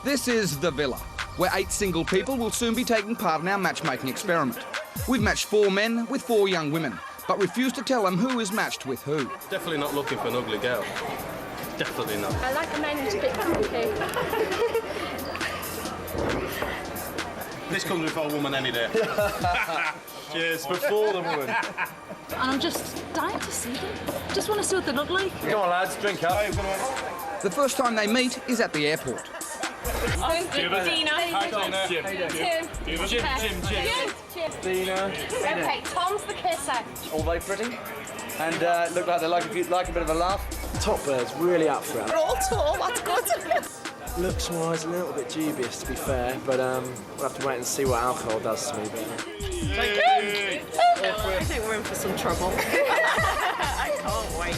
This is The Villa, where 8 single people will soon be taking part in our matchmaking experiment. We've matched 4 men with 4 young women, but refuse to tell them who is matched with who. Definitely not looking for an ugly girl. Definitely not. I like a man who's a bit funky. This comes before a woman any day. Cheers. Before the woman. And I'm just dying to see them. Just want to see what they look like. Come on, lads, drink up. The first time they meet is at the airport. Dina. Hi, Dina. Jim. Jim. Dina. Okay, Tom's the kisser. All very pretty. And look like they like a bit of a laugh. Top Bird's really up for it. We're all tall, that's good. Looks-wise, a little bit dubious, to be fair, but we'll have to wait and see what alcohol does to me. But... I think we're in for some trouble. I can't wait.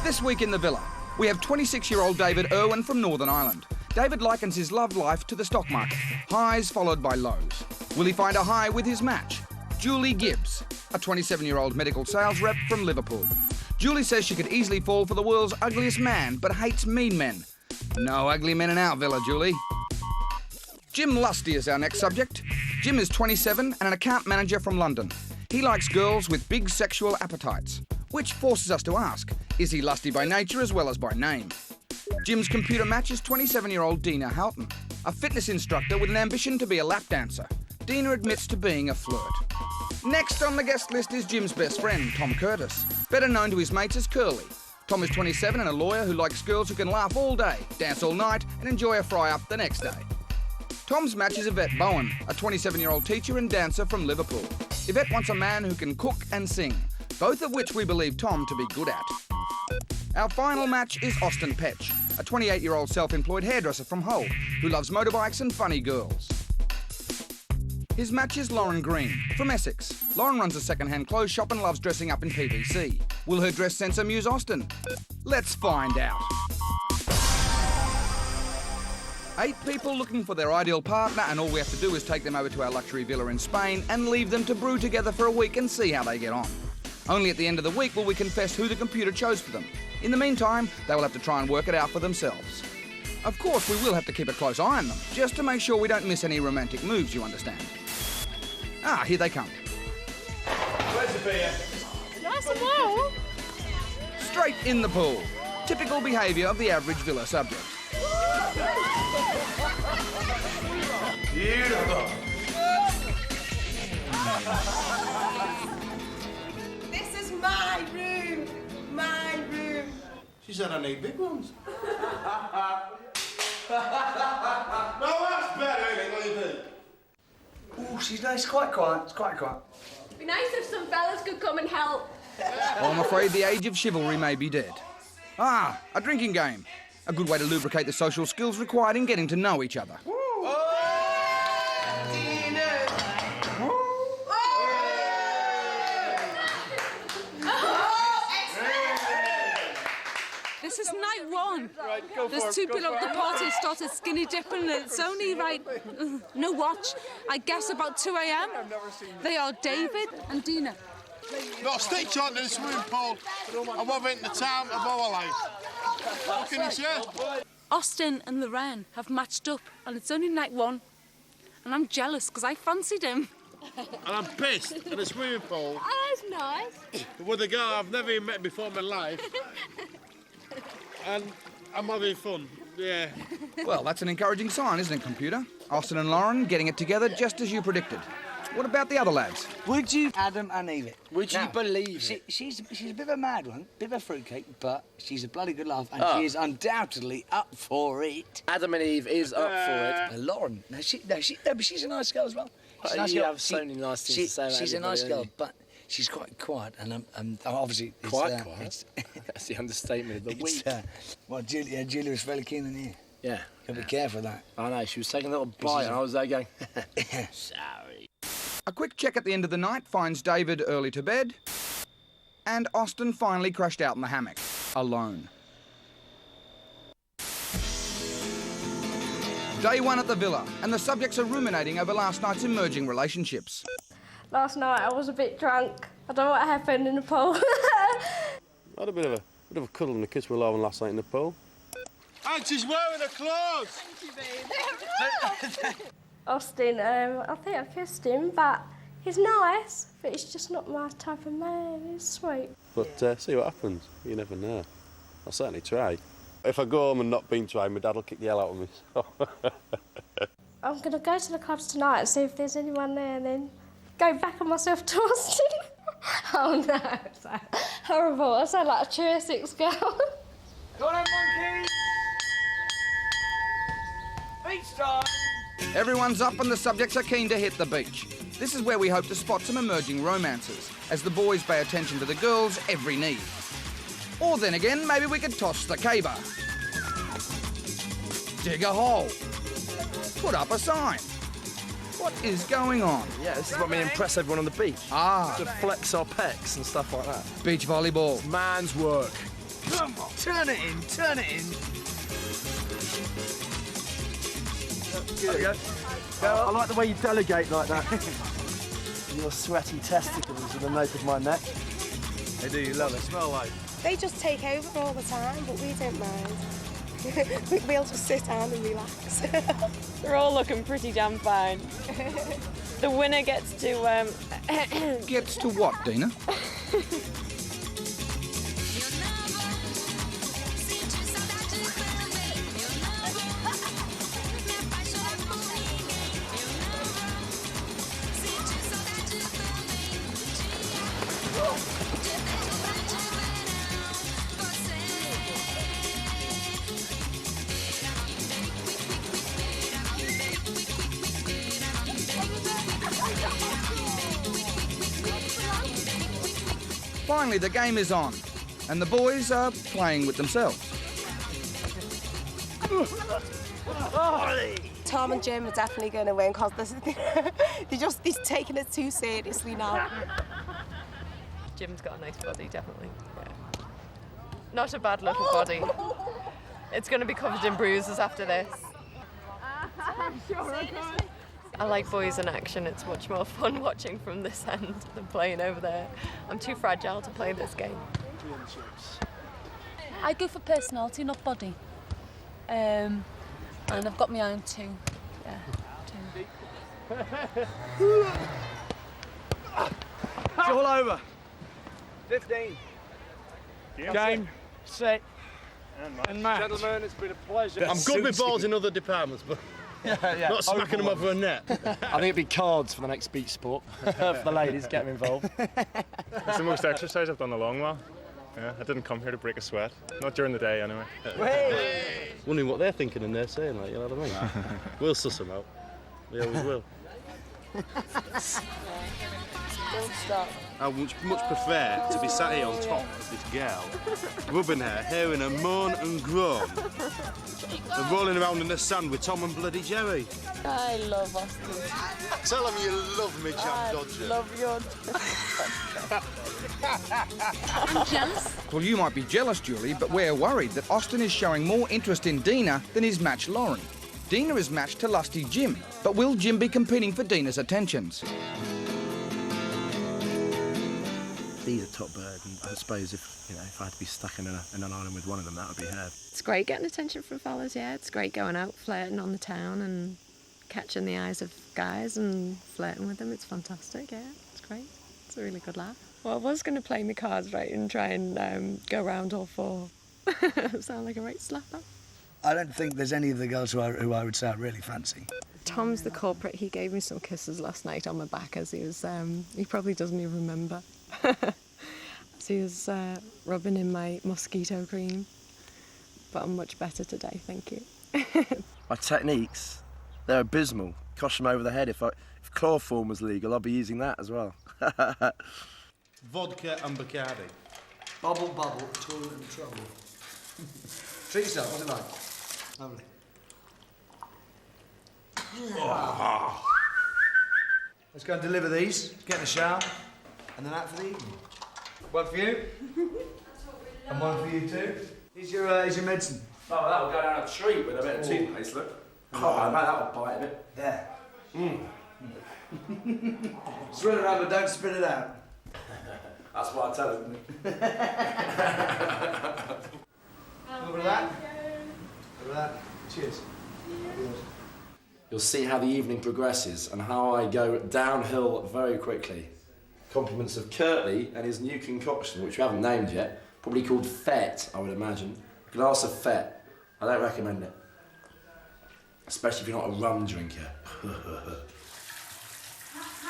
This week in the Villa, we have 26-year-old David Irwin from Northern Ireland. David likens his love life to the stock market, highs followed by lows. Will he find a high with his match? Julie Gibbs, a 27-year-old medical sales rep from Liverpool. Julie says she could easily fall for the world's ugliest man, but hates mean men. No ugly men in our villa, Julie. Jim Lusty is our next subject. Jim is 27 and an account manager from London. He likes girls with big sexual appetites, which forces us to ask, is he lusty by nature as well as by name? Jim's computer match is 27-year-old Dina Houghton, a fitness instructor with an ambition to be a lap dancer. Dina admits to being a flirt. Next on the guest list is Jim's best friend, Tom Curtis, better known to his mates as Curly. Tom is 27 and a lawyer who likes girls who can laugh all day, dance all night and enjoy a fry-up the next day. Tom's match is Yvette Bowen, a 27-year-old teacher and dancer from Liverpool. Yvette wants a man who can cook and sing, both of which we believe Tom to be good at. Our final match is Austin Petch, a 28-year-old self-employed hairdresser from Hull who loves motorbikes and funny girls. His match is Lauren Green, from Essex. Lauren runs a second-hand clothes shop and loves dressing up in PVC. Will her dress sense amuse Austin? Let's find out. 8 people looking for their ideal partner, and all we have to do is take them over to our luxury villa in Spain and leave them to brew together for a week and see how they get on. Only at the end of the week will we confess who the computer chose for them. In the meantime, they will have to try and work it out for themselves. Of course, we will have to keep a close eye on them, just to make sure we don't miss any romantic moves, you understand. Ah, here they come. Where's the beer? Nice and well. Straight in the pool. Typical behaviour of the average villa subject. Beautiful. This is my room. My room. She said I need big ones. No, that's better, isn't it? What do you think? Oh, she's nice. It's quite quiet. It's quite quiet. It'd be nice if some fellas could come and help. Well, I'm afraid the age of chivalry may be dead. Ah, a drinking game. A good way to lubricate the social skills required in getting to know each other. This is night one. There's 2 people at the party started skinny dipping and it's only no watch. I guess about 2 a.m. They are David and Dina. Got a stitch on in the swimming pool. I'm having the time of our life. What can you say? Austin and Lorraine have matched up and it's only night 1. And I'm jealous because I fancied him. And I'm pissed in the swimming pool Oh, that's nice. with a girl I've never even met before in my life. And I'm having fun, yeah. Well, that's an encouraging sign, isn't it, computer? Austin and Lauren getting it together just as you predicted. What about the other lads? Would you, Adam and Eve? Would you believe it? She's a bit of a mad one, bit of a fruitcake, but she's a bloody good laugh, and she is undoubtedly up for it. Adam and Eve is up for it. Lauren, but she's a nice girl as well. She's a nice You girl. have so many nice things to say about She's a nice everybody, girl, but she's quite quiet, and obviously it's, Quite quiet? That's the understatement of the week. Well, Julia was fairly keen in here. Yeah. Gotta be careful of that. I know, she was taking a little bite and I was there going, sorry. A quick check at the end of the night finds David early to bed, and Austin finally crashed out in the hammock, alone. Day one at the villa, and the subjects are ruminating over last night's emerging relationships. Last night I was a bit drunk. I don't know what happened in the pool. I had a bit of a cuddle and the kids were laughing last night in the pool. And she's wearing her clothes. Austin, I think I kissed him, but he's nice, but he's just not my type of man. He's sweet. But see what happens. You never know. I'll certainly try. If I go home and not been tried, my dad will kick the hell out of me. I'm going to go to the clubs tonight and see if there's anyone there and then go back on myself to Austin. Oh no, it's horrible. I sound like a Cheer 6 girl. Go on, monkeys! Beach time! Everyone's up and the subjects are keen to hit the beach. This is where we hope to spot some emerging romances, as the boys pay attention to the girls' every need. Or then again, maybe we could toss the caber. Dig a hole. Put up a sign. What is going on? Yeah, this is what we impress everyone on the beach. Ah, To flex our pecs and stuff like that. beach volleyball. Man's work. Come on, turn it in, turn it in. There we go. I like the way you delegate like that. Your sweaty testicles in the nape of my neck. They do, you love it. Smell like. They just take over all the time, but we don't mind. We'll just sit down and relax. They're all looking pretty damn fine. The winner gets to, Gets to what, Dina? Finally, the game is on, and the boys are playing with themselves. Tom and Jim are definitely going to win because they're taking it too seriously now. Jim's got a nice body, definitely. Yeah. Not a bad little body. It's going to be covered in bruises after this. I like boys in action. It's much more fun watching from this end than playing over there. I'm too fragile to play this game. I go for personality, not body. And I've got my own too. Yeah, too. It's all over. 15. Game, set, and match. Gentlemen, it's been a pleasure. I'm good with balls in other departments, but not smacking them over a net. I think it'd be cards for the next beach sport. For the ladies, get them involved. It's the most exercise I've done in a long while. Yeah, I didn't come here to break a sweat. Not during the day, anyway. Wondering what they're thinking and they're saying, like, you know what I mean? We'll suss them out. We always will. Don't stop. I would much prefer to be sat here on top of this girl, rubbing her, hearing her moan and groan, and rolling around in the sand with Tom and bloody Jerry. I love Austin. Tell them you love me, Jam Dodger. Love your... I'm jealous. Well, you might be jealous, Julie, but we're worried that Austin is showing more interest in Dina than his match Lauren. Dina is matched to lusty Jim, but will Jim be competing for Dina's attentions? He's a top bird, and I suppose if I had to be stuck in an island with one of them, that would be her. It's great getting attention from fellas, yeah. It's great going out, flirting on the town and catching the eyes of guys and flirting with them. It's fantastic, yeah. It's great. It's a really good laugh. Well, I was going to play my cards right and try and go round all four. Sound like a right slapper. I don't think there's any of the girls who I would say I really fancy. Tom's the culprit. He gave me some kisses last night on my back as he was... he probably doesn't even remember. So he was rubbing in my mosquito cream. But I'm much better today, thank you. My techniques, they're abysmal. Cosh them over the head. If chloroform was legal, I'd be using that as well. Vodka and Bacardi. Bubble, bubble, toilet and trouble. Treat yourself, what's it like? Lovely. Oh. Let's go and deliver these, get in the shower, and then out for the evening. One for you. And one for you too. Here's your medicine. Oh, that'll go down a treat with a bit of toothpaste, look. Oh, mate, that'll bite a bit. Yeah. Swirl it around, but don't spit it out. That's what I tell him. A little bit of that. A little of that. Cheers. You'll see how the evening progresses and how I go downhill very quickly. Compliments of Curtly and his new concoction, which we haven't named yet, probably called Fete, I would imagine. A glass of Fete. I don't recommend it. Especially if you're not a rum drinker.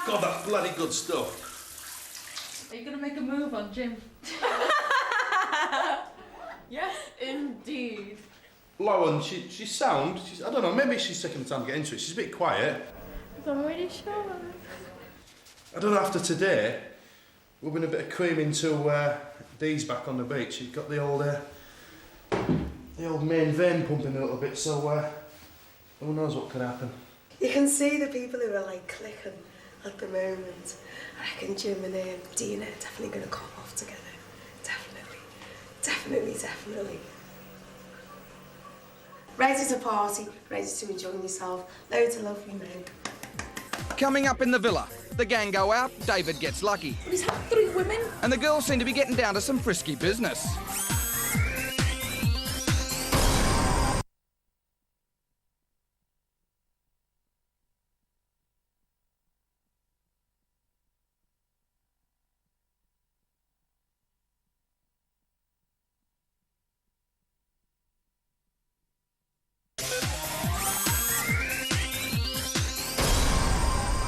God, that's bloody good stuff. Are you going to make a move on Jim? Yes, indeed. Lauren, she's sound. I don't know, maybe she's taking the time to get into it. She's a bit quiet. I'm really sure. I don't know, after today, we've been a bit of cream into Dee's back on the beach. She's got the old main vein pumping a little bit, so who knows what could happen. You can see the people who are like clicking at the moment. I reckon Jim and Dina are definitely going to come off together. Definitely. Ready to party, ready to enjoy myself. Loads of lovely men. Coming up in the villa, the gang go out, David gets lucky. He's had 3 women. And the girls seem to be getting down to some frisky business.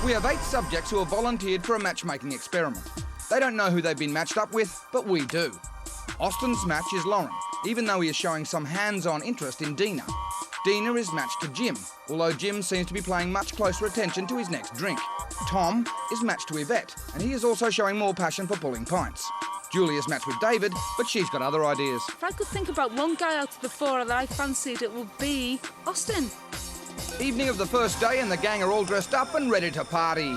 We have 8 subjects who have volunteered for a matchmaking experiment. They don't know who they've been matched up with, but we do. Austin's match is Lauren, even though he is showing some hands-on interest in Dina. Dina is matched to Jim, although Jim seems to be paying much closer attention to his next drink. Tom is matched to Yvette, and he is also showing more passion for pulling pints. Julie is matched with David, but she's got other ideas. If I could think about one guy out of the 4 that I fancied, it would be Austin. Evening of the first day and the gang are all dressed up and ready to party.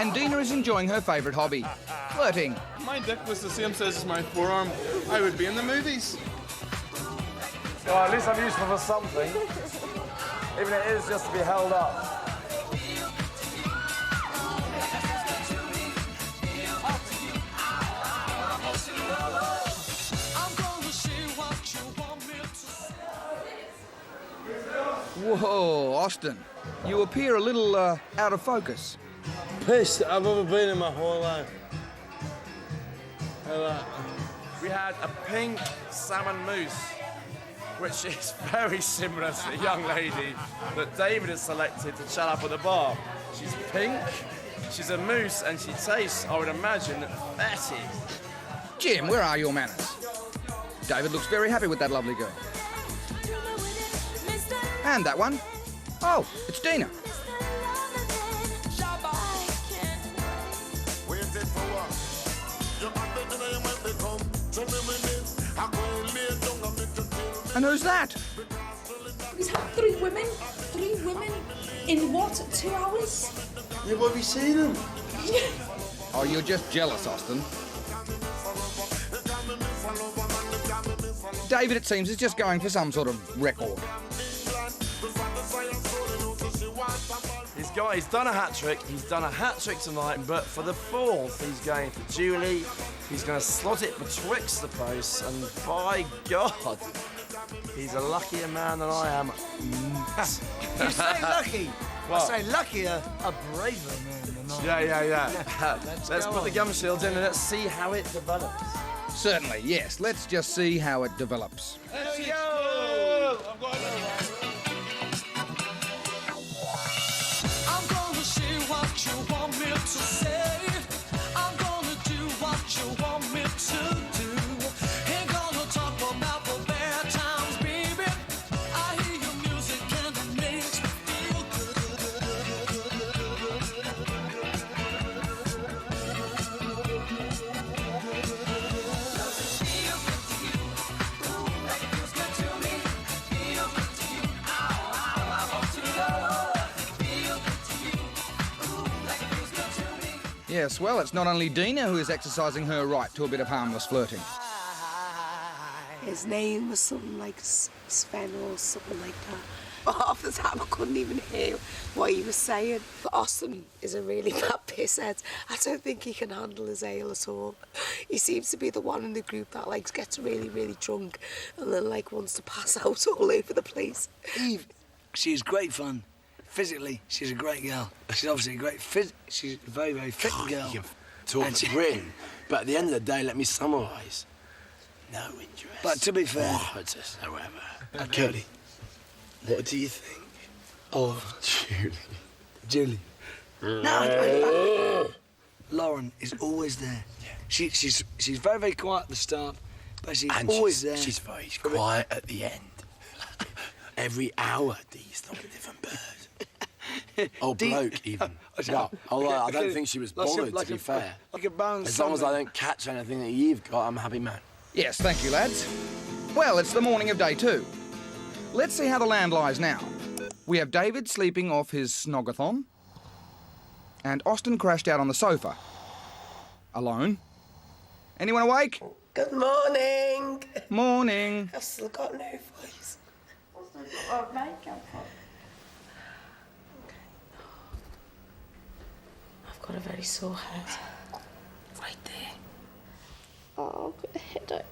And Dina is enjoying her favourite hobby, flirting. If my dick was the same size as my forearm, I would be in the movies. Well, at least I'm useful for something. Even if it is just to be held up. Whoa, Austin, you appear a little out of focus. Pissed I've ever been in my whole life. We had a pink salmon mousse, which is very similar to the young lady that David has selected to chat up at the bar. She's pink, she's a mousse, and she tastes, I would imagine, fatty. Jim, where are your manners? David looks very happy with that lovely girl. And that one. Oh, it's Dina. And who's that? He's had 3 women. 3 women in what? 2 hours? Yeah, but have you seen them? Oh, you're just jealous, Austin. David, it seems, is just going for some sort of record. He's done a hat-trick. He's done a hat-trick tonight, but for the 4th, he's going for Julie. He's going to slot it betwixt the posts, and by God, he's a luckier man than I am. You say lucky. What? I say luckier, a braver man than I. Yeah. Let's put the gum shields in and let's see how it develops. Certainly, yes. Let's just see how it develops. There we go! I've got another one. I'm gonna say what you want me to say. I'm gonna do what you want me to do. Ain't gonna talk about the bad times, baby. I hear your music and it makes me feel good. Yes, well, it's not only Dina who is exercising her right to a bit of harmless flirting. His name was something like Sven or something like that. But half the time I couldn't even hear what he was saying. But Austin is a really bad pisshead. I don't think he can handle his ale at all. He seems to be the one in the group that like gets really, really drunk and then like wants to pass out all over the place. Eve, she's great fun. Physically, she's a great girl. She's obviously a great she's a very, very fit girl. You can talk for Britain, but at the end of the day, let me summarise. No interest. But to be fair... whatsoever. Curly, what do you think? Oh, Julie. No, Lauren is always there. She's very, very quiet at the start, but she's and always there. She's very quiet at the end. Every hour, Dee's not a different bird. Oh, bloke, even. No, I don't think she was bothered, to be fair. Like a bone. As long as I don't catch anything that you've got, I'm a happy man. Yes, thank you, lads. Well, it's the morning of day 2. Let's see how the land lies now. We have David sleeping off his snogathon, and Austin crashed out on the sofa. Alone. Anyone awake? Good morning. Morning. I've still got no voice. I've got a very sore head. Right there. Oh, I've got a headache.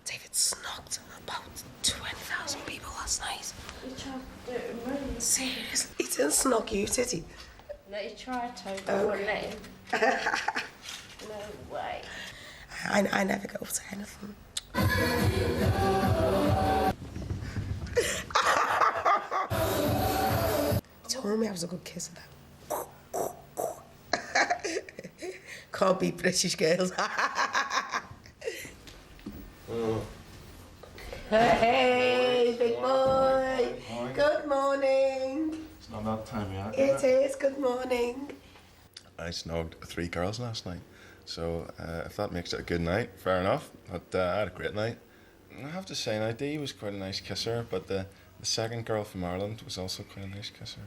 David snogged about 20,000 people last night. You tried to do it in rooms. Seriously? He didn't snog you, did he? No, you tried to, but I wouldn't let him. No way. I never go up to anything. He told me I was a good kisser, though. Can't beat British girls. Hey, big boy. Good morning. It's not that time yet. It is. Good morning. I snogged 3 girls last night, so if that makes it a good night, fair enough. But I had a great night. I have to say, now Dee was quite a nice kisser, but the second girl from Ireland was also quite a nice kisser.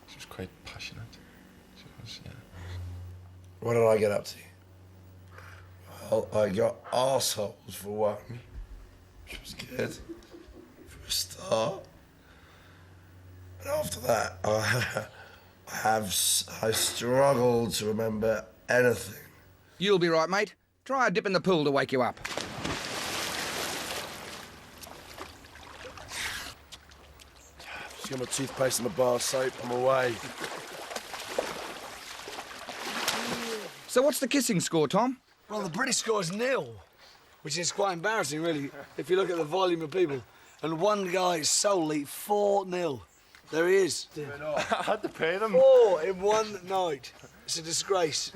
She was quite passionate. She was, yeah. What did I get up to? Well, I got arseholes for one, which was good for a start. And after that, I struggled to remember anything. You'll be right, mate. Try a dip in the pool to wake you up. Just got my toothpaste and my bar soap. I'm away. So what's the kissing score, Tom? Well, the British score is 0, which is quite embarrassing, really, if you look at the volume of people. And one guy is solely 4-0. There he is. I had to pay them. 4 in one night. It's a disgrace.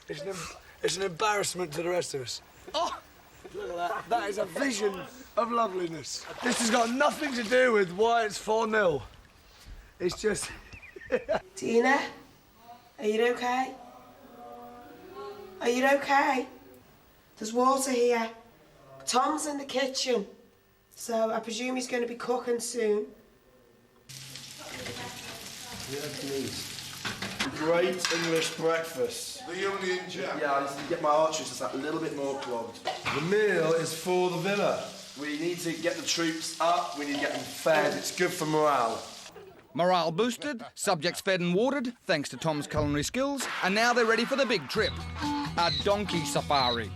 It's an embarrassment to the rest of us. Oh, look at that. That is a vision of loveliness. This has got nothing to do with why it's 4-0. It's just... Tina, are you okay? Are you okay? There's water here. Tom's in the kitchen, so I presume he's going to be cooking soon. Yeah, please. Great English breakfast. The Union Jack. Yeah, I just need to get my arteries just a little bit more clogged. The meal is for the villa. We need to get the troops up, we need to get them fed, it's good for morale. Morale boosted, subjects fed and watered, thanks to Tom's culinary skills, and now they're ready for the big trip. A donkey safari.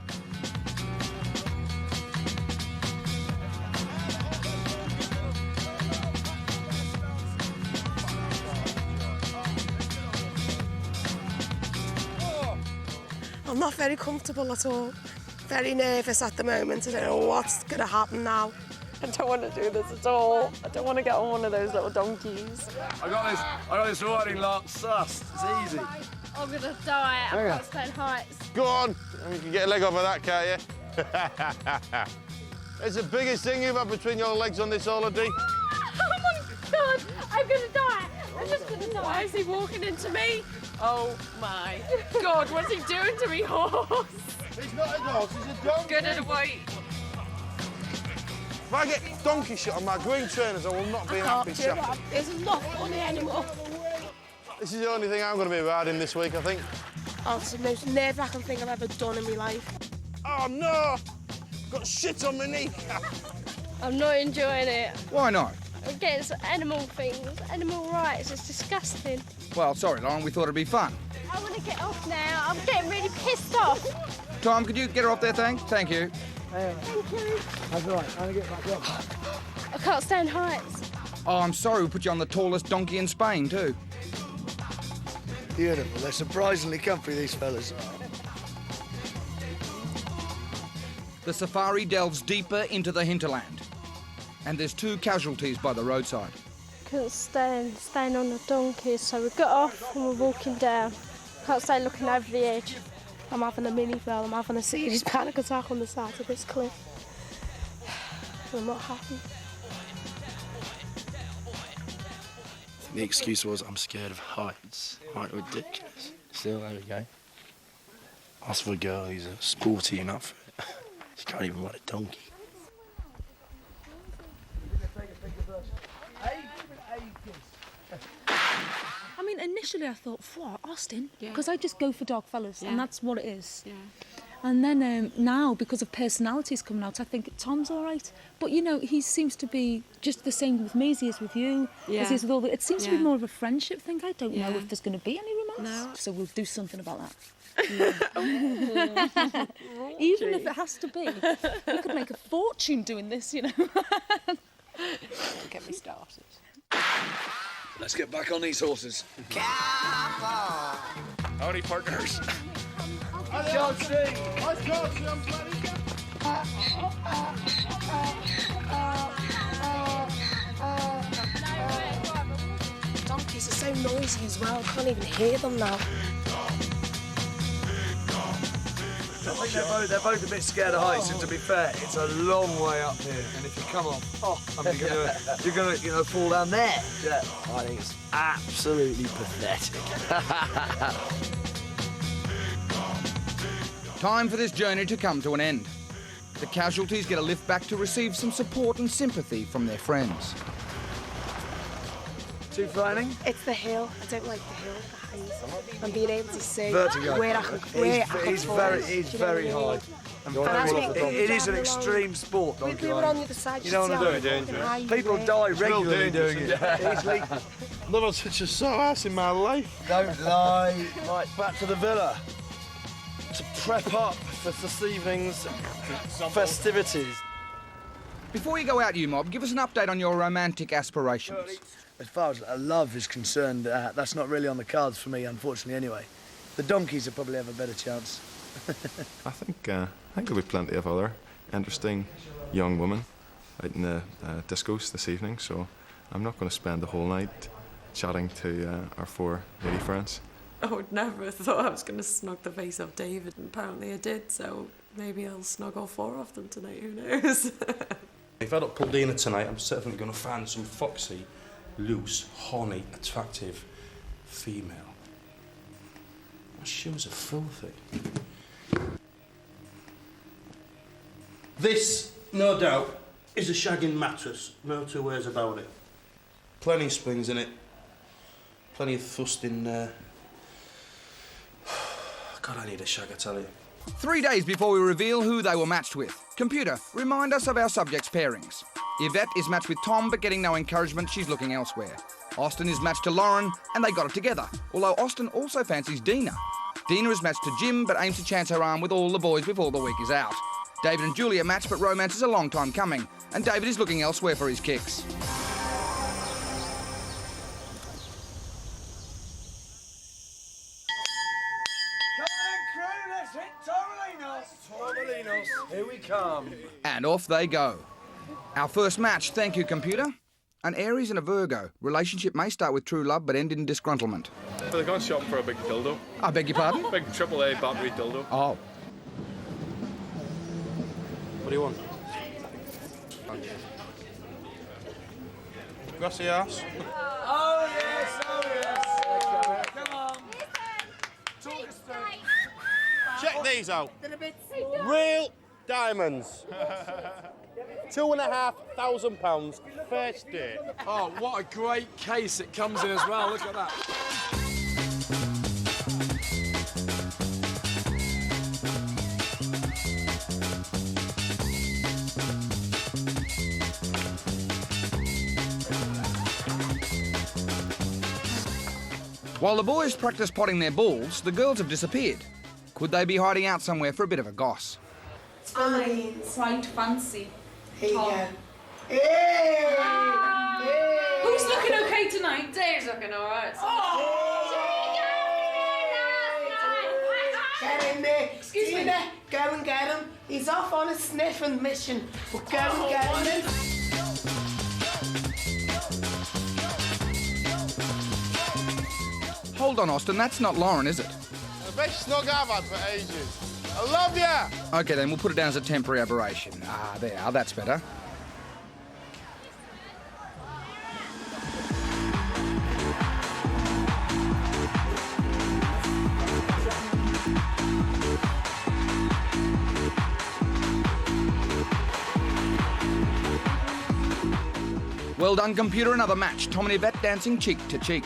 I'm not very comfortable at all. Very nervous at the moment. I don't know what's going to happen now. I don't want to do this at all. I don't want to get on one of those little donkeys. I got this riding lot sussed. It's easy. I'm gonna die. I've got to stand heights. Go on. You can get a leg off of that, can't you? It's the biggest thing you've had between your legs on this holiday. Oh my God! I'm gonna die. I'm just gonna die. Why is he walking into me? Oh my God, what's he doing to me, horse? He's not a horse, he's a donkey. Good and wait. If I get donkey shit on my green trainers, I will not be an happy chap. It's not funny anymore. This is the only thing I'm going to be riding this week, I think. Oh, it's the most nerve-wracking thing I've ever done in my life. Oh no! Got shit on my knee. I'm not enjoying it. Why not? Against animal things, animal rights, it's disgusting. Well, sorry, Lauren, we thought it'd be fun. I want to get off now. I'm getting really pissed off. Tom, could you get her off there, thanks? Thank you. Thank you. That's all right. I'm gonna get back up. I can't stand heights. Oh, I'm sorry we put you on the tallest donkey in Spain, too. Beautiful. They're surprisingly comfy, these fellas. The safari delves deeper into the hinterland. And there's 2 casualties by the roadside. Couldn't stand staying on the donkey, so we got off and we're walking down. Can't stay looking over the edge. I'm having a mini fell. I'm having a serious panic attack on the side of this cliff. I'm not happy. The excuse was, I'm scared of heights. Quite ridiculous. Still, there we go. Ask for a girl who's sporty enough for it. She can't even ride a donkey. I mean, initially I thought, what, Austin? Because I just go for dog fellas, and that's what it is. Yeah. And then now, because of personalities coming out, I think Tom's all right. But, you know, he seems to be just the same with me as he is with you, as he is with all the... It seems to be more of a friendship thing. I don't know if there's going to be any romance. No. So we'll do something about that. Even if it has to be. We could make a fortune doing this, you know. Don't get me started. Let's get back on these horses. Howdy, partners. I can't see. I can't see, I'm bloody... Donkeys are so noisy as well. I can't even hear them now. I think they're both a bit scared of heights, and to be fair, it's a long way up here. And if you come off, I mean, you're gonna fall down there. Yeah, I think it's absolutely pathetic. Time for this journey to come to an end. The casualties get a lift back to receive some support and sympathy from their friends. Too frightening? It's the hill. I don't like the hill, the height. And being able to see Vertigo. where I could He's very high. It is an extreme sport, donkey we were on the other side. You don't want to do it. People die regularly doing it. It's legal. Never such a sore ass in my life. Don't lie. Right, back to the villa. To prep up for this evening's festivities. Before you go out, you mob, give us an update on your romantic aspirations. As far as love is concerned, that's not really on the cards for me, unfortunately, anyway. The donkeys will probably have a better chance. I think there'll be plenty of other interesting young women out in the discos this evening, so I'm not going to spend the whole night chatting to our 4 lady friends. I would never have thought I was going to snog the face off David, and apparently I did, so maybe I'll snog all 4 of them tonight, who knows? If I don't pull dinner tonight, I'm certainly going to find some foxy, loose, horny, attractive female. My shoes are filthy. This, no doubt, is a shagging mattress. No 2 ways about it. Plenty of springs in it. Plenty of thrust in there. God, I need a shag, I tell you. 3 days before we reveal who they were matched with. Computer, remind us of our subjects' pairings. Yvette is matched with Tom, but getting no encouragement, she's looking elsewhere. Austin is matched to Lauren, and they got it together, although Austin also fancies Dina. Dina is matched to Jim, but aims to chance her arm with all the boys before the week is out. David and Julie are matched, but romance is a long time coming, and David is looking elsewhere for his kicks. Here we come. And off they go. Our first match, thank you, computer. An Aries and a Virgo. Relationship may start with true love, but end in disgruntlement. So they're going shopping for a big dildo. I beg your pardon? Big AAA battery dildo. Oh. What do you want? Grassy ass. Oh, yes, oh, yes. Come on. Talk us through. Check these out. Real diamonds. £2,500 first date. Oh, what a great case it comes in as well. Look at that. While the boys practice potting their balls, the girls have disappeared. Could they be hiding out somewhere for a bit of a goss? I'm quite fancy. Here you Tom. go. Hey! Who's looking okay tonight? Dave's looking alright. Get in there. Excuse me. Tina, go and get him. He's off on a sniffing mission. But go and get him. Hold on, Austin, that's not Lauren, is it? The best snog I've had for ages. I love ya! Okay, then we'll put it down as a temporary aberration. Ah, there, that's better. Well done, computer, another match. Tom and Yvette dancing cheek to cheek.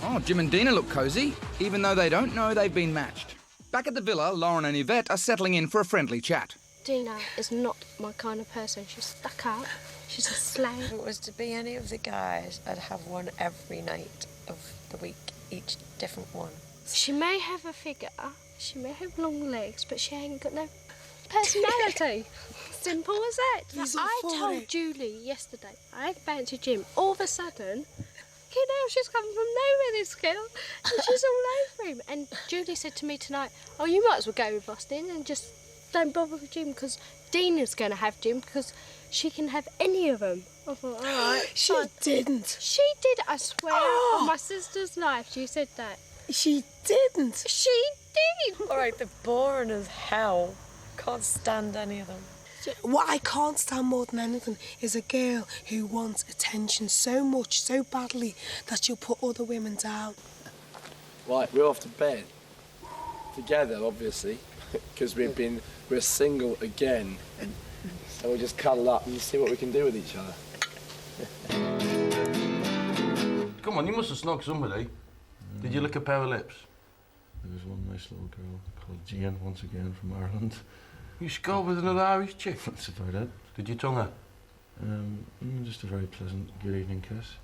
Oh, Jim and Dina look cosy, even though they don't know they've been matched. Back at the villa, Lauren and Yvette are settling in for a friendly chat. Dina is not my kind of person. She's stuck up. She's a slag. If it was to be any of the guys, I'd have one every night of the week, each different one. She may have a figure, she may have long legs, but she ain't got no personality. Simple as that. I told Julie yesterday I fancy Jim. All of a sudden, you know, she's come from nowhere, this girl, and she's all over him. And Julie said to me tonight, oh, you might as well go with Austin and just don't bother with Jim, because Dina's going to have Jim, because she can have any of them. I thought, all right. She didn't. She did, I swear, on my sister's life, she said that. She didn't. She did. All right, they're boring as hell. Can't stand any of them. What I can't stand more than anything is a girl who wants attention so much, so badly, that she'll put other women down. Right, we're off to bed. Together, obviously, because we're single again. So we'll just cuddle up and see what we can do with each other. Come on, you must have snogged somebody. Did you lick a pair of lips? There was one nice little girl called Jean, once again, from Ireland. You scored with another Irish chick? That's about it. Did you tongue her? Just a very pleasant good evening kiss.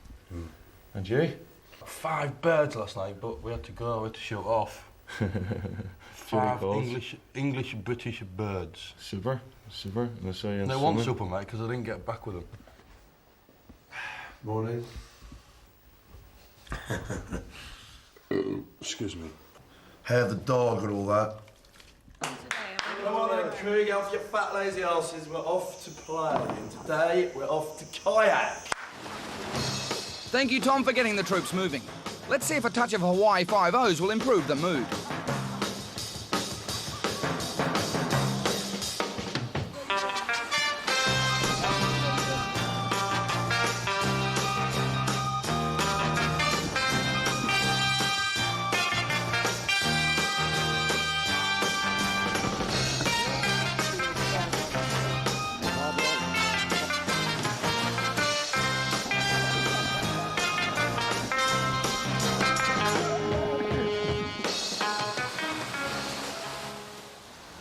And you? 5 birds last night, but we had to go, we had to shoot off. 5 English British birds. Super. And I saw you in They want super, mate, because I didn't get back with them. Morning. Excuse me. Hair the dog and all that. Come on then, crew, get off your fat lazy asses. We're off to play. And today, we're off to kayak. Thank you, Tom, for getting the troops moving. Let's see if a touch of Hawaii 5-0s will improve the mood.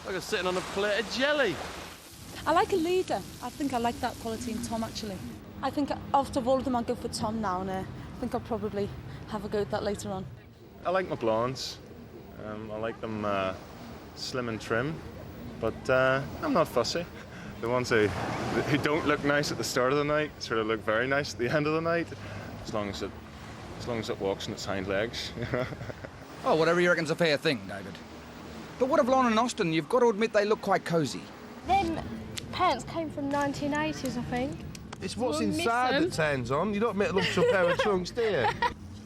Like I'm sitting on a plate of jelly. I like a leader. I think I like that quality in Tom, actually. I think out of all of them, I'll go for Tom now, and I think I'll probably have a go at that later on. I like my blondes. I like them slim and trim, but I'm not fussy. The ones who don't look nice at the start of the night sort of look very nice at the end of the night, as long as it walks on its hind legs. Oh, whatever you reckon's a fair thing, David. But what of Lauren and Austin? You've got to admit they look quite cosy. Them pants came from 1980s, I think. It's what's We'll miss inside them. that turns on. You don't make love to a pair of trunks, do you?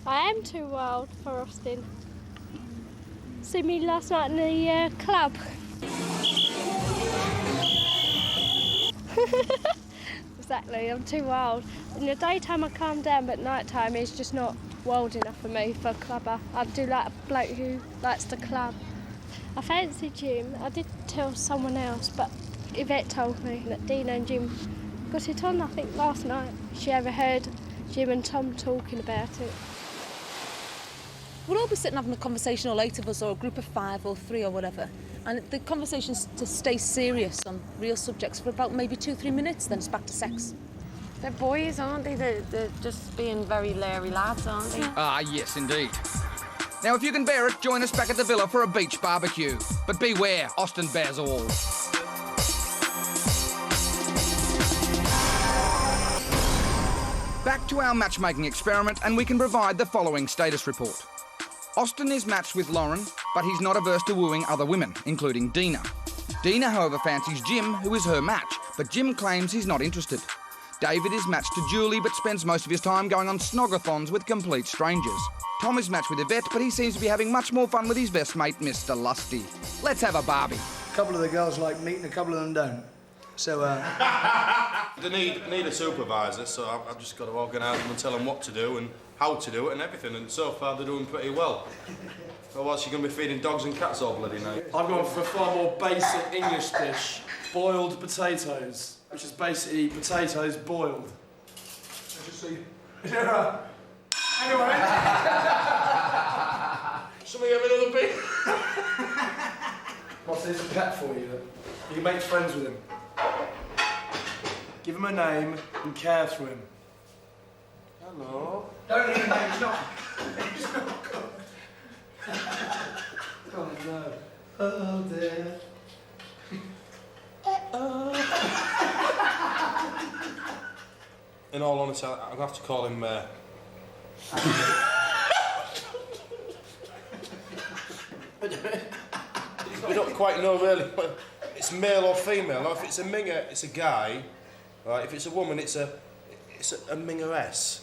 I am too wild for Austin. See me last night in the club. Exactly, I'm too wild. In the daytime I calm down, but nighttime is just not wild enough for me for a clubber. I do like a bloke who likes to club. I fancy Jim. I did tell someone else, but Yvette told me that Dina and Jim got it on, I think, last night. She overheard Jim and Tom talking about it. We'll all be sitting having a conversation, all 8 of us, or a group of 5 or 3 or whatever. And the conversation's to stay serious on real subjects for about maybe 2-3 minutes, then it's back to sex. They're boys, aren't they? They're just being very leery lads, aren't they? Ah, yes, indeed. Now, if you can bear it, join us back at the villa for a beach barbecue. But beware, Austin bears all. Back to our matchmaking experiment, and we can provide the following status report. Austin is matched with Lauren, but he's not averse to wooing other women, including Dina. Dina, however, fancies Jim, who is her match, but Jim claims he's not interested. David is matched to Julie, but spends most of his time going on snogathons with complete strangers. Tom is matched with Yvette, but he seems to be having much more fun with his best mate, Mr. Lusty. Let's have a barbie. A couple of the girls like meat and a couple of them don't. So, They need a supervisor, so I've just got to organise them and tell them what to do and how to do it and everything, and so far they're doing pretty well. Otherwise you're going to be feeding dogs and cats all bloody night. I've gone for a far more basic English dish, boiled potatoes, which is basically potatoes boiled. Is there a... Anyway. Somebody have another bit? What's there's a pet for you? You can make friends with him. Give him a name and care for him. Hello. Don't need a name, it's not good. Oh no. Oh dear. In all honesty, I'm going to have to call him... We don't quite know really whether it's male or female. Now, if it's a minger, it's a guy. Right? If it's a woman, it's a mingeress.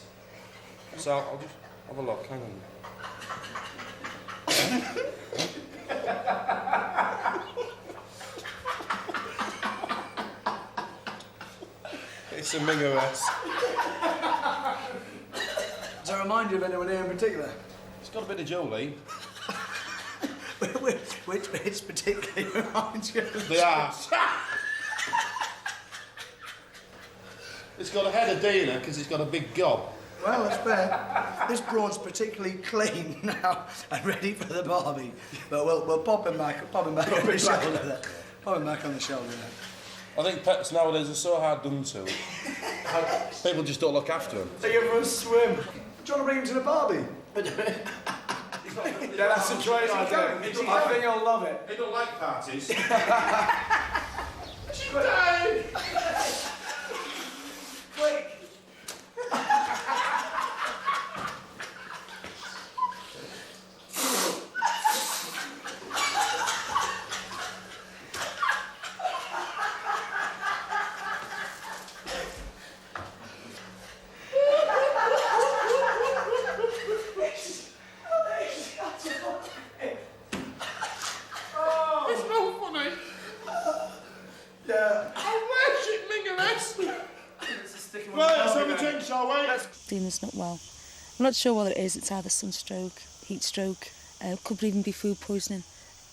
So I'll just have a look. Hang on. It's a mingeress. Does that remind you of anyone here in particular? It's got a bit of Jolie. Which particularly reminds you of... They are. It's got a head of Dina because it's got a big gob. Well, that's fair. This prawn's particularly clean now and ready for the barbie. But we'll pop him back on the shoulder there. Pop him back on the shoulder there. I think pets nowadays are so hard done to. People just don't look after them. Take him for a swim. Do you want to bring him to the barbie? Yeah, that's a great idea. I think he'll love it. They don't like parties. Quick! It's no funny. Yeah. I worship Mingeress. Well, let's have a drink, shall we? Dina's not well. I'm not sure what it is. It's either sunstroke, heat stroke, could even be food poisoning.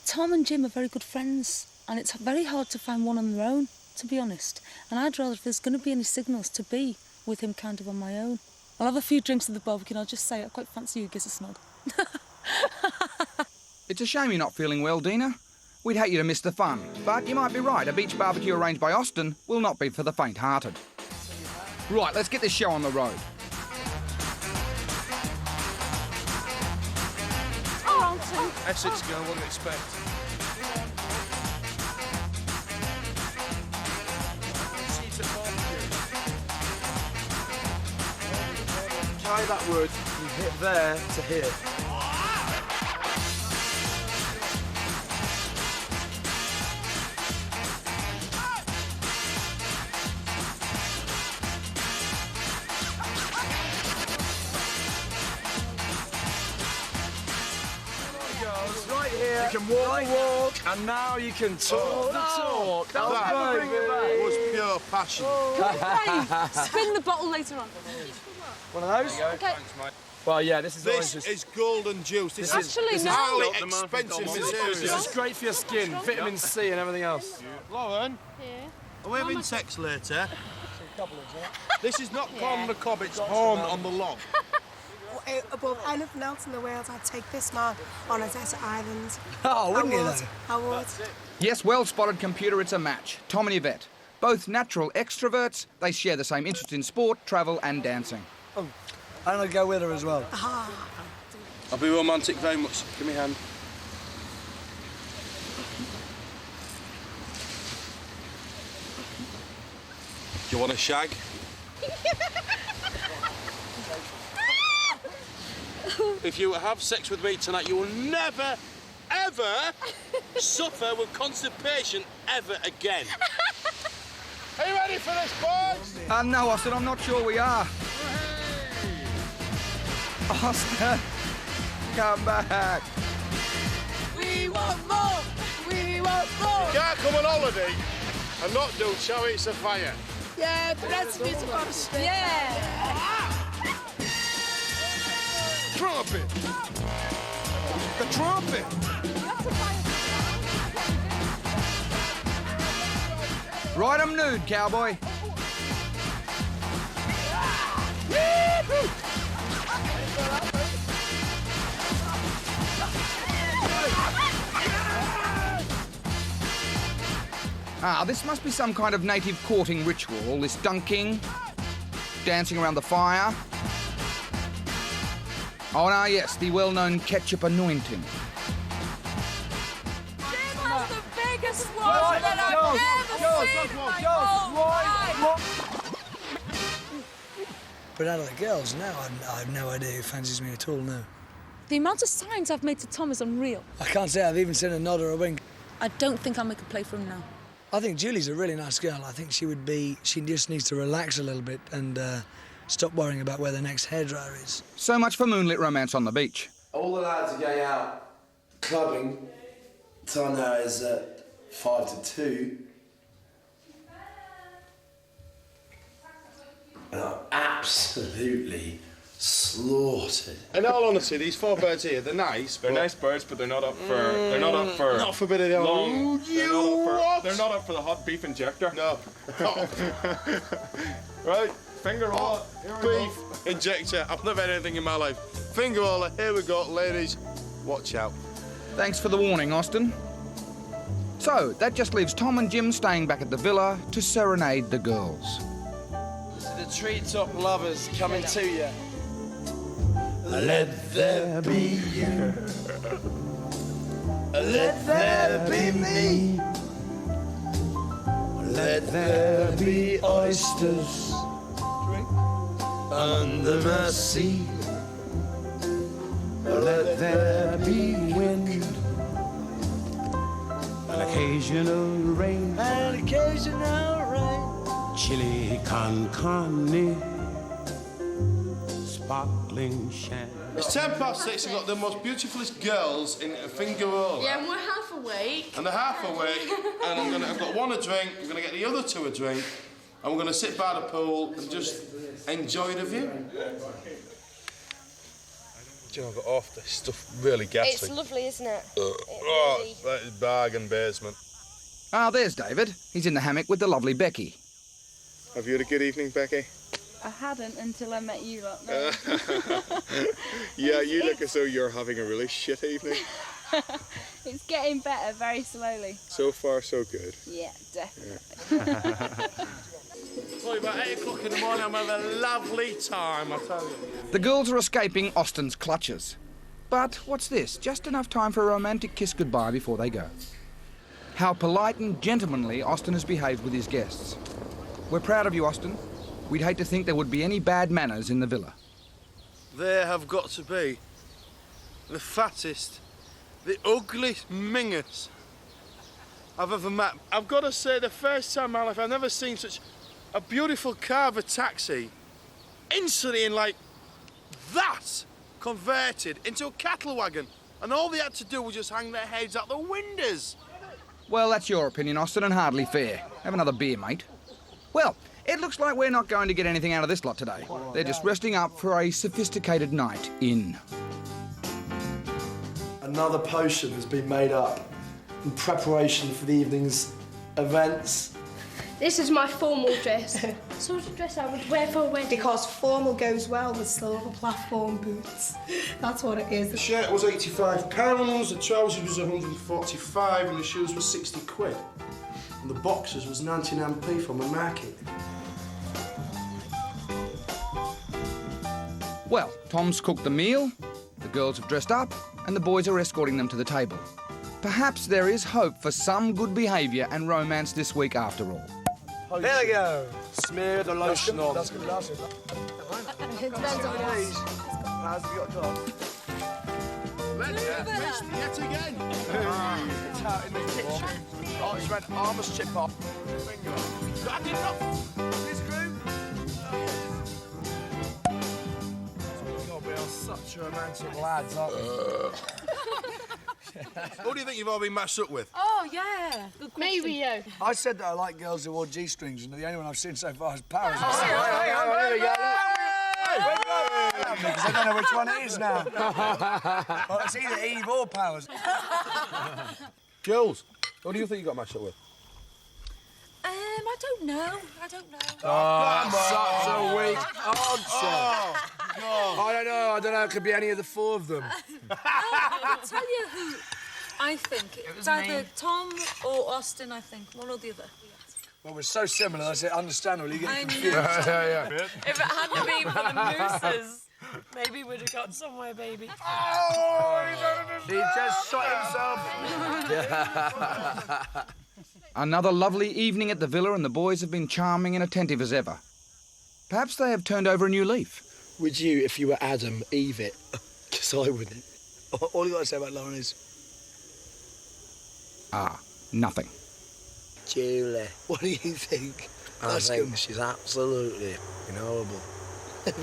Tom and Jim are very good friends, and it's very hard to find one on their own, to be honest. And I'd rather, if there's going to be any signals, to be with him kind of on my own. I'll have a few drinks at the barbecue and I'll just say I quite fancy you, gives a snog. It's a shame you're not feeling well, Dina. We'd hate you to miss the fun, but you might be right. A beach barbecue arranged by Austin will not be for the faint-hearted. Right, let's get this show on the road. Oh, Auntie. Essex girl, what do you expect? Carry that wood from hit there to here. Right here, you can walk the walk, and now you can talk the talk. That was pure passion. Spin the bottle later on. One of those? Okay. Thanks, mate. Well, yeah, this is This is golden juice. This is Actually, no. highly expensive material. This is great for your skin, vitamin C and everything else. Lauren, Yeah. are we having sex later? This is not corn on the cob, it's horn on the log. Above anything else in the world, I'd take this man on a desert island. Oh, wouldn't you, though? I would. Yes, well spotted, computer, it's a match. Tom and Yvette. Both natural extroverts, they share the same interest in sport, travel and dancing. Oh, I'm going to go with her as well. I'll be romantic very much. Give me a hand. Do you want a shag? If you have sex with me tonight, you will never, ever suffer with constipation ever again. Are you ready for this, boys? No, Austin, I'm not sure we are. Austin, come back. We want more! We want more! You can't come on holiday and not do Chariots of Fire. Yeah, the rest of it's about to Yeah! Trumpet! The trumpet! Ride 'em nude, cowboy. This must be some kind of native courting ritual, all this dunking, dancing around the fire. Oh, no, yes, the well-known ketchup anointing. Jim has the biggest one that I've ever seen in my whole life. But out of the girls, no, I have no idea who fancies me at all, no. The amount of signs I've made to Tom is unreal. I can't say I've even seen a nod or a wink. I don't think I'll make a play for him now. I think Julie's a really nice girl. I think she just needs to relax a little bit and stop worrying about where the next hairdryer is. So much for moonlit romance on the beach. All the lads are going out clubbing. Time now is 5 to 2. And I'm absolutely slaughtered. In all honesty, these 4 birds here, they're nice. They're nice birds, but they're not up for. They're not up for. Not for a bit of the long. They're not up for the hot beef injector. No. Right, finger roll. Beef injector. I've never had anything in my life. Finger roller. Here we go, ladies. Watch out. Thanks for the warning, Austin. So, that just leaves Tom and Jim staying back at the villa to serenade the girls. The treetop lovers coming to you. Let there be you. Let there be me. Let there be oysters under my sea. Let there be wind. An occasional rain. An occasional rain. Chili con carne. Sparkling champagne. It's 6:10. We've got the most beautifulest girls in Fingarola. Yeah, and we're half awake. And they're half awake. And I've got one a drink. I'm going to get the other 2 a drink. And we're going to sit by the pool and just enjoy the view. Do you know, I've got off this stuff really ghastly. It's lovely, isn't it? Oh, that is bargain basement. There's David. He's in the hammock with the lovely Becky. Have you had a good evening, Becky? I hadn't until I met you lot. No. Yeah, you look as though you're having a really shit evening. It's getting better very slowly. So far, so good. Yeah, definitely. Sorry, about 8 o'clock in the morning, I'm having a lovely time, I tell you. The girls are escaping Austin's clutches. But what's this? Just enough time for a romantic kiss goodbye before they go. How polite and gentlemanly Austin has behaved with his guests. We're proud of you, Austin. We'd hate to think there would be any bad manners in the villa. There have got to be the fattest, the ugliest mingers I've ever met. I've got to say, the first time in my life I've never seen such a beautiful Carver taxi instantly in like that converted into a cattle wagon, and all they had to do was just hang their heads out the windows. Well, that's your opinion, Austin, and hardly fair. Have another beer, mate. Well, it looks like we're not going to get anything out of this lot today. They're just resting up for a sophisticated night in. Another potion has been made up in preparation for the evening's events. This is my formal dress. Sort of dress I would wear for a wedding. Because formal goes well with silver platform boots. That's what it is. The shirt was £85, the trousers was 145, and the shoes were 60 quid. And the boxers was 99p from the market. Well, Tom's cooked the meal, the girls have dressed up, and the boys are escorting them to the table. Perhaps there is hope for some good behaviour and romance this week after all. There we go. Smear the lotion on. That's good. That's it. It depends on what. How's have you got a dog? Missed yet again. It's out in the kitchen. Oh, it's red armor's chip off. Bingo. That enough. This group. God, we are such romantic lads, aren't we? Who do you think you've all been matched up with? Oh, yeah. Good question. Maybe you. I said that I like girls who wore G-strings, and the only one I've seen so far is Paris. Hang on, There we go. Because I don't know which one it is now. Well, it's either Eve or Powers. Jules, who do you think you got matched up with? I don't know. Such a weak answer. I don't know. It could be any of the four of them. I'll tell you who I think. It's either Tom or Austin, I think. One or the other. Well, we're so similar, that's it, understandably. You I get know. confused. If it hadn't been for the mooses, maybe we'd have got somewhere, baby. He just shot himself. Another lovely evening at the villa and the boys have been charming and attentive as ever. Perhaps they have turned over a new leaf. Would you, if you were Adam, Eve it? Because I wouldn't. All you got to say about Lauren is... Nothing. Julie, what do you think? I think she's absolutely horrible.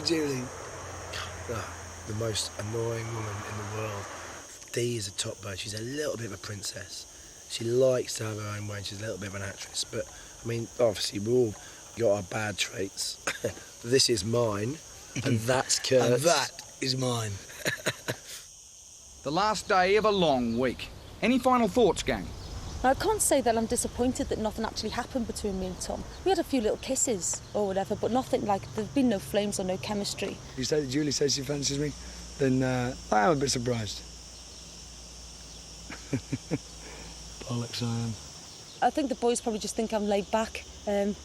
Julie. The most annoying woman in the world. Dee is a top bird. She's a little bit of a princess. She likes to have her own way and she's a little bit of an actress. But, I mean, obviously, we all got our bad traits. This is mine, and that's Kurt's. And that is mine. The last day of a long week. Any final thoughts, gang? I can't say that I'm disappointed that nothing actually happened between me and Tom. We had a few little kisses or whatever, but nothing like, there's been no flames or no chemistry. You say that Julie says she fancies me, then I am a bit surprised. Bollocks, I am. I think the boys probably just think I'm laid back,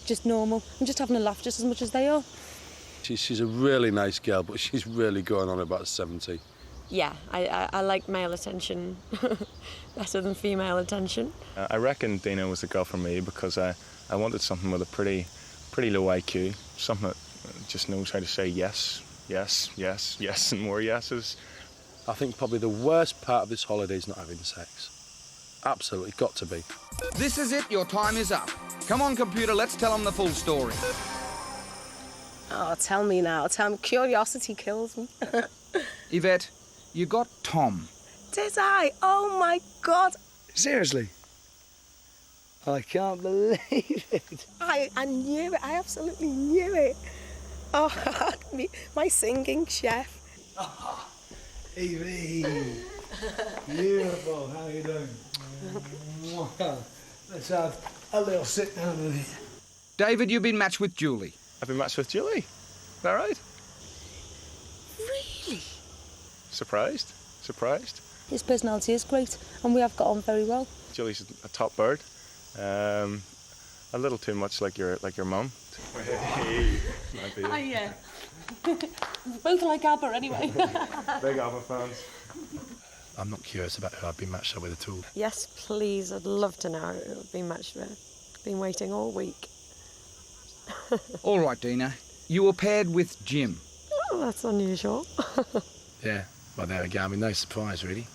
just normal. I'm just having a laugh just as much as they are. She's a really nice girl, but she's really going on about 70. Yeah, I like male attention better than female attention. I reckon Dina was the girl for me because I wanted something with a pretty low IQ, something that just knows how to say yes, yes, yes, yes, and more yeses. I think probably the worst part of this holiday is not having sex. Absolutely, got to be. This is it, your time is up. Come on, computer, let's tell them the full story. Oh, tell me now. Tell me. Curiosity kills me. Yvette, you got Tom. Did I? Oh, my God. Seriously? I can't believe it. I knew it. I absolutely knew it. Oh, my singing chef. Evie. Beautiful. How are you doing? Let's have a little sit down with you. David, you've been matched with Julie. I've been matched with Julie. Is that right? Really? Surprised? Surprised? His personality is great, and we have got on very well. Julie's a top bird. A little too much like your mum. Hey, Oh, yeah. Both like ABBA, anyway. Big ABBA fans. I'm not curious about who I've been matched up with at all. Yes, please, I'd love to know who I've been matched with. Been waiting all week. All right, Dina. You were paired with Jim. Oh, that's unusual. Yeah, well, there we go. I mean, no surprise, really.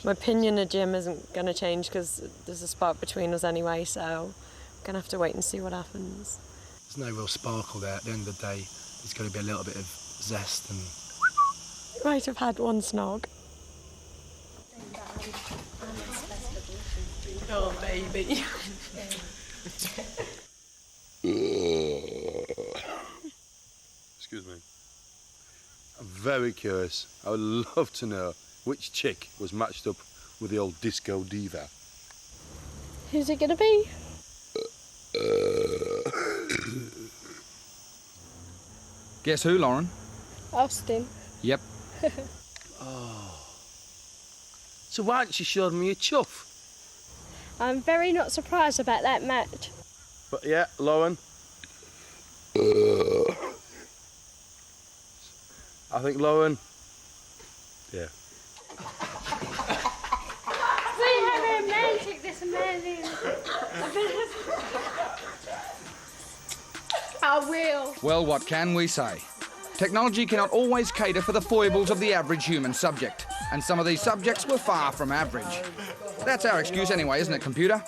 My opinion of Jim isn't going to change because there's a spark between us anyway, so I'm going to have to wait and see what happens. There's no real sparkle there. At the end of the day, there's got to be a little bit of zest and... Right, I've had one snog. Oh, baby. Excuse me. I'm very curious. I would love to know which chick was matched up with the old disco diva. Who's it gonna be? Guess who, Lauren? Austin. Yep. So why didn't you show me your chuff? I'm very not surprised about that match. But yeah, Lauren. I think Lauren. Yeah. See how romantic this man is. I will. Well, what can we say? Technology cannot always cater for the foibles of the average human subject, and some of these subjects were far from average. That's our excuse anyway, isn't it, computer?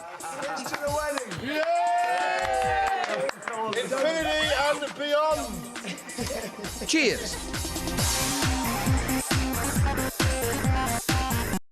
Infinity and beyond. Cheers.